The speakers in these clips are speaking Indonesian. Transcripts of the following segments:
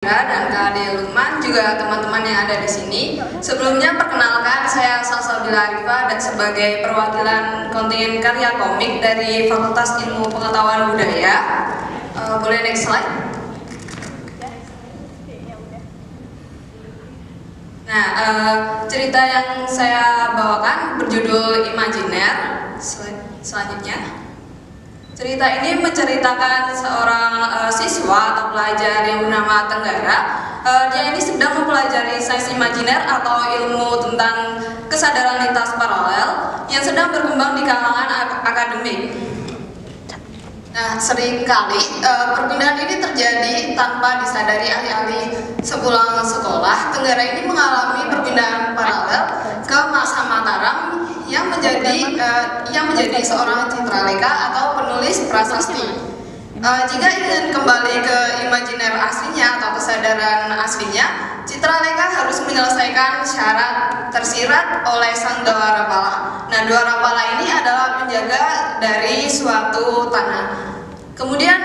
Dan Kak Ade Lukman, juga teman-teman yang ada di sini. Sebelumnya perkenalkan, saya Salsabila Arifah dan sebagai perwakilan kontingen karya komik dari Fakultas Ilmu Pengetahuan Budaya. Boleh next slide? Nah, cerita yang saya bawakan berjudul Imajiner. Selanjutnya. Cerita ini menceritakan seorang siswa atau pelajar yang bernama Tenggara. Dia ini sedang mempelajari sains imajiner atau ilmu tentang kesadaran lintas paralel yang sedang berkembang di kalangan akademik. Nah, seringkali perpindahan ini terjadi tanpa disadari alih-alih sepulang sekolah. Tenggara ini mengalami perpindahan paralel ke masa Mataram yang menjadi seorang citraleka atau penulis prasasti. Jika ingin kembali ke imajiner aslinya atau kesadaran aslinya, citraleka harus menyelesaikan syarat tersirat oleh sang Dwarapala. Nah, Dwarapala ini adalah penjaga dari suatu tanah. Kemudian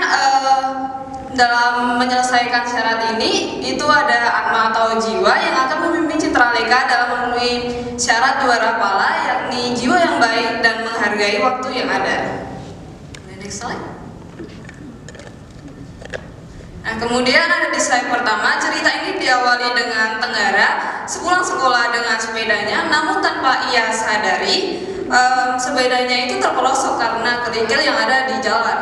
dalam menyelesaikan syarat ini, itu ada atma atau jiwa yang akan memimpin citraleka dalam memenuhi syarat Dwarapala, yakni jiwa yang baik dan menghargai waktu yang ada. Next slide. Nah, kemudian ada di slide pertama, cerita ini diawali dengan Tenggara sepulang sekolah dengan sepedanya, namun tanpa ia sadari sepedanya itu terpelosok karena kerikil yang ada di jalan.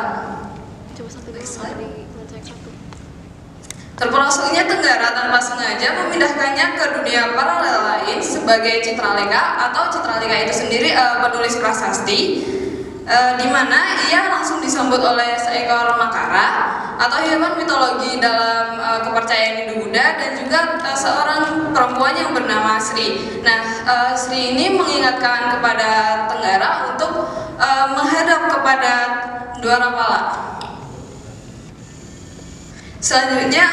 Terpelosoknya Tenggara tanpa sengaja memindahkannya ke dunia paralel lain sebagai citraleka, atau citraleka itu sendiri penulis prasasti, di mana ia langsung disambut oleh seekor makara atau hewan mitologi dalam kepercayaan Hindu Buddha, dan juga seorang perempuan yang bernama Sri. Nah, Sri ini mengingatkan kepada Tenggara untuk menghadap kepada Dwarapala. Selanjutnya,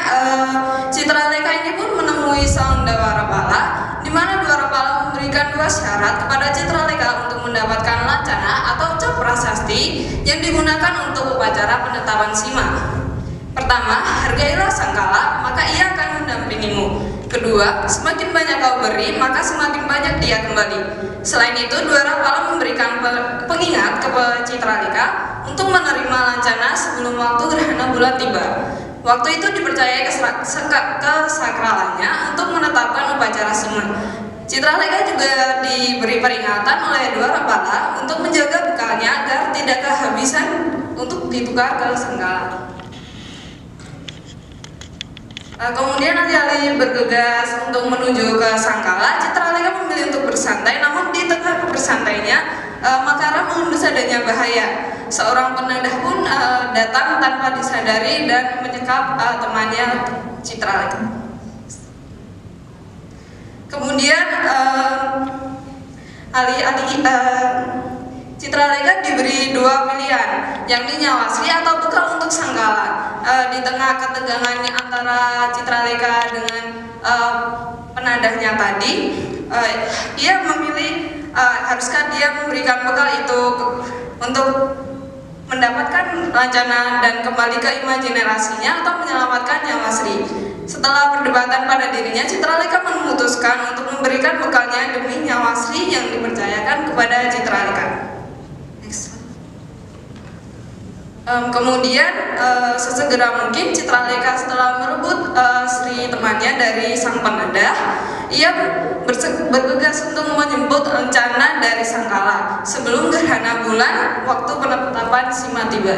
citraleka ini pun menemui sang Dwarapala, di mana Dwarapala memberikan dua syarat kepada citraleka untuk mendapatkan lancana atau cap prasasti yang digunakan untuk upacara penetapan sima. Pertama, hargailah sangkala, maka ia akan mendampingimu. Kedua, semakin banyak kau beri, maka semakin banyak dia kembali. Selain itu, Dwarapala memberikan pengingat kepada citraleka untuk menerima lancana sebelum waktu gerhana bulan tiba. Waktu itu dipercayai kesakralannya untuk menetapkan upacara sima. Citraleka juga diberi peringatan oleh Dwarapala untuk menjaga bekalnya agar tidak kehabisan untuk ditukar ke sangkala. Kemudian alih-alih bergegas untuk menuju ke sangkala, Citraleka memilih untuk bersantai, namun di tengah bersantainya makara mengendus adanya bahaya. Seorang penadah pun datang tanpa disadari dan menyekap temannya Citraleka. Kemudian Citraleka diberi dua pilihan, yakni nyawasri atau bekal untuk sangkala. Di tengah ketegangan antara Citraleka dengan penadahnya tadi, ia memilih haruskah dia memberikan bekal itu untuk mendapatkan lancana dan kembali ke imajinerasinya, atau menyelamatkan nyawasri. Setelah perdebatan pada dirinya, Citraleka memutuskan untuk memberikan bekalnya demi nyawasri yang dipercayakan kepada Citraleka. Kemudian sesegera mungkin Citraleka setelah merebut Sri temannya dari sang penadah, ia bergegas untuk menjemput rencana dari sangkala sebelum gerhana bulan waktu penetapan sima tiba.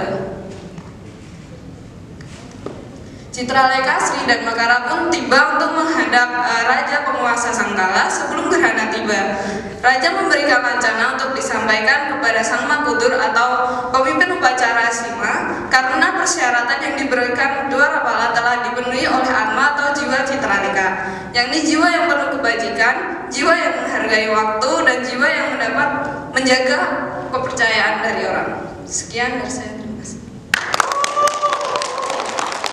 Citraleka, Sri, dan Makara pun tiba untuk menghadap raja penguasa sangkala sebelum gerhana tiba. Raja memberikan lancana untuk disampaikan kepada sang Makudur atau pemimpin upacara sima, karena persyaratan yang diberikan Dwarapala telah dipenuhi oleh atma atau jiwa Citraleka, yakni jiwa yang penuh kebajikan, jiwa yang menghargai waktu, dan jiwa yang mendapat menjaga kepercayaan dari orang. Sekian dari saya.